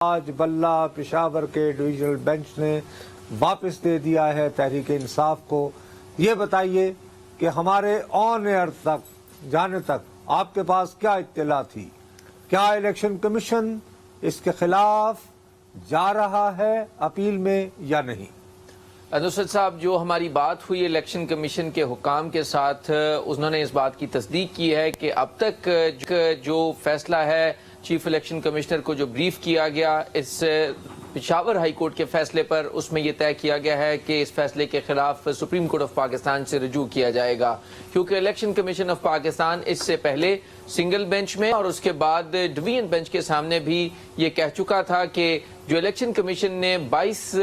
آج بلہ پشاور کے divisional bench نے واپس دے دیا ہے تحریک انصاف کو. یہ بتائیے کہ ہمارے آن ایئر تک جانے تک آپ کے پاس کیا اطلاع تھی؟ کیا الیکشن کمیشن اس کے خلاف جا رہا ہے اپیل میں یا نہیں؟ نصرت صاحب، جو ہماری بات ہوئی الیکشن کمیشن کے حکام کے ساتھ، انہوں نے اس بات کی تصدیق کی ہے کہ اب تک جو فیصلہ ہے چیف الیکشن کمشنر کو جو بریف کیا گیا اس پشاور ہائی کورٹ کے فیصلے پر، اس میں یہ طے کیا گیا ہے کہ اس فیصلے کے خلاف سپریم کورٹ آف پاکستان سے رجوع کیا جائے گا، کیونکہ الیکشن کمیشن آف پاکستان اس سے پہلے سنگل بینچ میں اور اس کے بعد ڈویژن بینچ کے سامنے بھی یہ کہہ چکا تھا کہ جو الیکشن کمیشن نے 22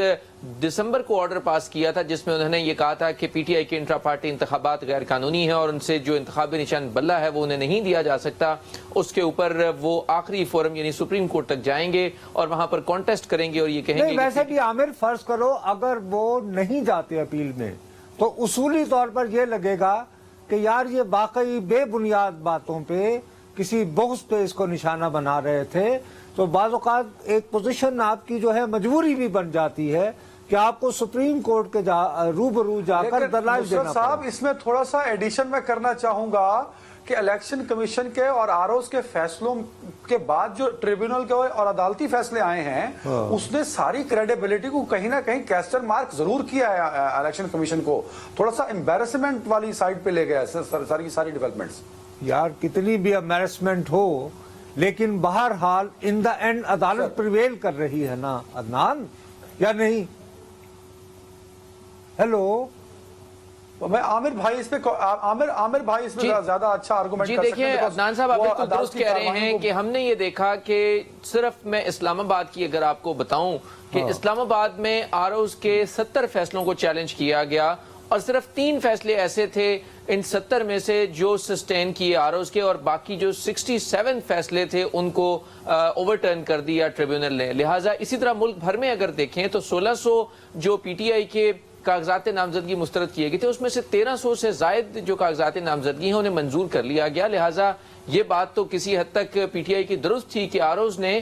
دسمبر کو آرڈر پاس کیا تھا جس میں انہوں نے یہ کہا تھا کہ پی ٹی آئی کے انٹرا پارٹی انتخابات غیر قانونی ہیں اور ان سے جو انتخابی نشان بلہ ہے وہ انہیں نہیں دیا جا سکتا، اس کے اوپر وہ آخری فورم یعنی سپریم کورٹ تک جائیں گے اور وہاں پر کانٹیسٹ کریں گے اور یہ کہیں گے. ویسے بھی عامر فرض کرو اگر وہ نہیں جاتے اپیل میں تو اصولی طور پر یہ لگے گا کہ یار یہ واقعی بے بنیاد باتوں پہ کسی بغض پہ اس کو نشانہ بنا رہے تھے، تو بعض اوقات ایک پوزیشن آپ کی جو ہے مجبوری بھی بن جاتی ہے کہ آپ کو سپریم کورٹ کے روبرو جا کر دلائل دینا پڑے. صاحب اس میں تھوڑا سا ایڈیشن میں کرنا چاہوں گا کہ الیکشن کمیشن کے اور آروز کے فیصلوں کے بعد جو ٹریبیونل کے اور عدالتی فیصلے آئے ہیں اس نے ساری کریڈیبلٹی کو کہیں نہ کہیں کیسٹر مارک ضرور کیا ہے، الیکشن کمیشن کو تھوڑا سا امبیرسمنٹ والی سائڈ پہ لے گیا ہے ساری ڈیولپمنٹس. یار کتنی بھی امبیرسمنٹ ہو لیکن بہرحال ان دا اینڈ عدالت پریویل کر رہی ہے نا عدنان، یا نہیں؟ ہیلو، میں عامر بھائی اس پہ عامر بھائی اس میں زیادہ اچھا آرگومنٹ کر سکتے ہیں. دیکھیں عدنان صاحب، آپ بالکل درست کہہ رہے ہیں کہ ہم نے یہ دیکھا کہ صرف میں اسلام آباد کی اگر آپ کو بتاؤں کہ اسلام آباد میں آروز کے 70 فیصلوں کو چیلنج کیا گیا اور صرف 3 فیصلے ایسے تھے ان 70 میں سے جو سسٹین کیے آروز کے، اور باقی جو 67 فیصلے تھے ان کو اوورٹرن کر دیا ٹریبیونل نے. لہٰذا اسی طرح ملک بھر میں اگر دیکھیں تو 1600 جو پی ٹی آئی کے کاغذات نامزدگی مسترد کیے گئے تھے اس میں سے 1300 سے زائد جو کاغذات نامزدگی ہیں انہیں منظور کر لیا گیا. لہٰذا یہ بات تو کسی حد تک پی ٹی آئی کی درست تھی کہ آروز نے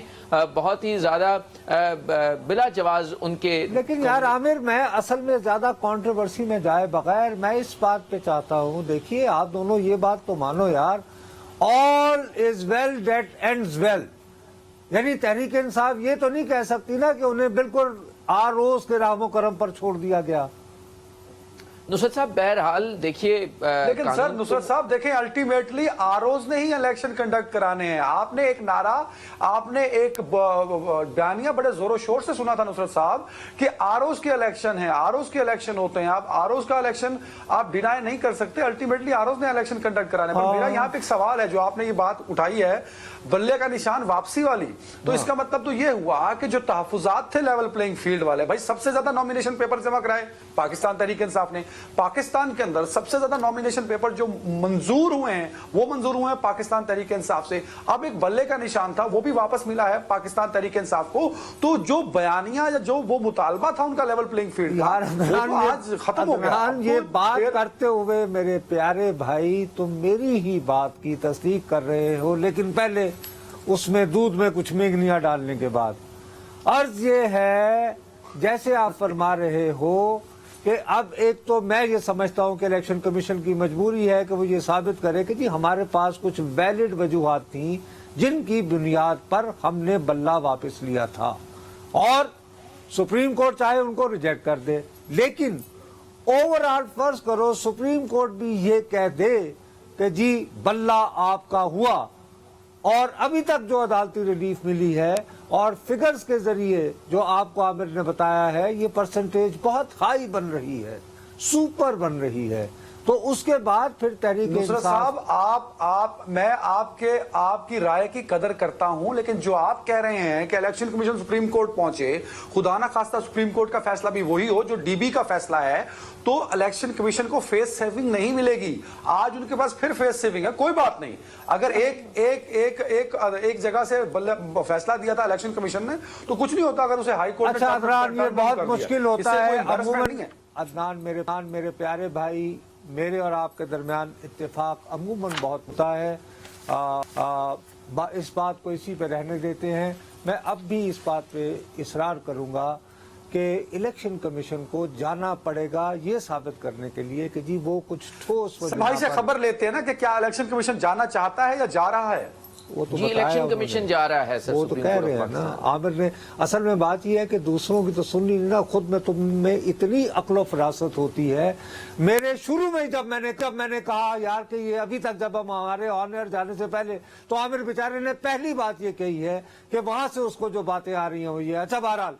بہت ہی زیادہ بلا جواز ان کے. لیکن یار عامر، میں اصل میں زیادہ کنٹروورسی میں جائے بغیر میں اس بات پہ چاہتا ہوں، دیکھیے آپ دونوں یہ بات تو مانو یار، all is well that ends well، یعنی تحریک انصاف یہ تو نہیں کہہ سکتی نا کہ انہیں بالکل آروز کے رحم و کرم پر چھوڑ دیا گیا. نصرت صاحب بہرحال دیکھیے، لیکن سر نصرت صاحب دیکھیں الٹیمیٹلی آروز نے ہی الیکشن کنڈکٹ کرانے ہیں. آپ نے ایک نعرہ، آپ نے ایک بیانیہ بڑے زور و شور سے سنا تھا نصرت صاحب کہ آروز کے الیکشن ہیں، آروز کے الیکشن ہوتے ہیں. آپ آروز کا الیکشن آپ ڈینائی نہیں کر سکتے، الٹیمیٹلی آروز نے الیکشن کنڈکٹ کرانے. پر میرا یہاں پہ ایک سوال ہے، جو آپ نے یہ بات اٹھائی ہے بلے کا نشان واپسی والی، تو اس کا مطلب تو یہ ہوا کہ جو تحفظات تھے لیول پلینگ فیلڈ والے، بھائی سب سے زیادہ نومینیشن پیپر جمع کرائے پاکستان تحریک انصاف نے. پاکستان کے اندر سب سے زیادہ نومینیشن پیپر جو منظور ہوئے ہیں وہ منظور ہوئے ہیں پاکستان تحریک انصاف سے. اب ایک بلے کا نشان تھا وہ بھی واپس ملا ہے پاکستان تحریک انصاف کو. تو جو بیانیہ یا جو وہ مطالبہ تھا ان کا لیول پلینگ فیلڈ آج ختم ہو گیا. یہ بات کرتے ہوئے میرے پیارے بھائی تم میری ہی بات کی تصدیق کر رہے ہو، لیکن پہلے اس میں دودھ میں کچھ میگنیاں ڈالنے کے بعد عرض یہ ہے جیسے آپ فرما رہے ہو کہ اب ایک تو میں یہ سمجھتا ہوں کہ الیکشن کمیشن کی مجبوری ہے کہ وہ یہ ثابت کرے کہ جی ہمارے پاس کچھ ویلڈ وجوہات تھیں جن کی بنیاد پر ہم نے بلہ واپس لیا تھا، اور سپریم کورٹ چاہے ان کو ریجیکٹ کر دے. لیکن اوورآل فرض کرو سپریم کورٹ بھی یہ کہہ دے کہ جی بلہ آپ کا ہوا، اور ابھی تک جو عدالتی ریلیف ملی ہے اور فگرز کے ذریعے جو آپ کو عامر نے بتایا ہے یہ پرسنٹیج بہت ہائی بن رہی ہے، سپر بن رہی ہے، تو اس کے بعد پھر تحریک نصرت صاحب میں آپ کی رائے کی قدر کرتا ہوں، لیکن جو آپ کہہ رہے ہیں کہ الیکشن کمیشن سپریم کورٹ پہنچے، خدا نہ خواستہ سپریم کورٹ کا فیصلہ بھی وہی ہو جو ڈی بی کا فیصلہ ہے، تو الیکشن کمیشن کو فیس سیونگ نہیں ملے گی. آج ان کے پاس پھر فیس سیونگ ہے، کوئی بات نہیں. اگر ایک جگہ سے فیصلہ دیا تھا الیکشن کمیشن نے تو کچھ نہیں ہوتا اگر اسے ہائی کورٹ اچھا عدنان، یہ بہت مشکل ہوتا ہے عدنان میرے پیارے بھائی، میرے اور آپ کے درمیان اتفاق عموماً بہت ہوتا ہے، اس بات کو اسی پہ رہنے دیتے ہیں. میں اب بھی اس بات پہ اصرار کروں گا کہ الیکشن کمیشن کو جانا پڑے گا یہ ثابت کرنے کے لیے کہ جی وہ کچھ ٹھوس بھائی سے خبر لیتے ہیں نا کہ کیا الیکشن کمیشن جانا چاہتا ہے یا جا رہا ہے؟ وہ تو جی بتایا الیکشن انہوں نے۔ کمیشن جا رہا ہے سر وہ تو سپریم کہہ کورٹ رہے آف ہیں نا پاکستان۔ عامر نے، اصل میں بات یہ ہے کہ دوسروں کی تو سننی نہیں نا، خود میں تم میں اتنی عقل و فراست ہوتی ہے۔ میرے شروع میں جب میں نے کہا یار کہ یہ ابھی تک جب ہم ہمارے آنر جانے سے پہلے تو عامر بیچارے نے پہلی بات یہ کہی ہے کہ وہاں سے اس کو جو باتیں آ رہی ہیں وہ یہ۔ اچھا بہرحال